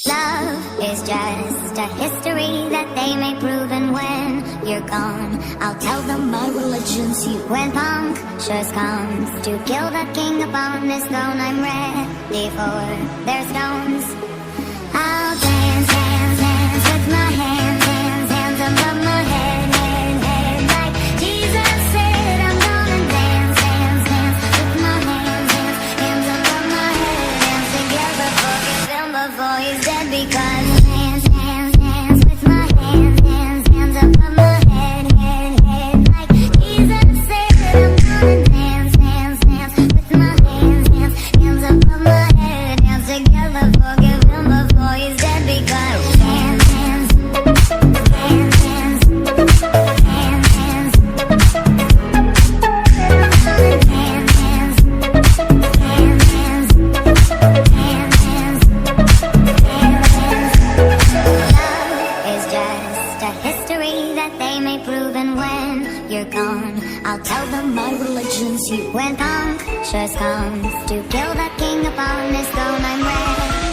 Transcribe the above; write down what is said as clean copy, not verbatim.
Love is just a history that they may prove, and when you're gone, I'll tell them my religion's you. When punctures comes to kill the king upon his throne, I'm ready for their stones. I'll dance, dance, dance with my hands, hands, hands above my head, head, head. Like Jesus said, I'm gonna dance, dance, dance with my hands, hands, hands above my head. Dance together, forgive him before he's dead, because dance, dance, dance with my hands, hands, hands above my head, head, head. Like Jesus said, I'm gonna dance, dance, dance with my hands, hands, hands above my head. Dance together, forgive him before he's dead, because dance, dance, dance, dance, dance, dance. Dance, dance, dance, dance, Love is just a history that they may prove, and when you're gone, I'll tell them my religion's you. When punctures comes to kill the king upon his throne, I'm ready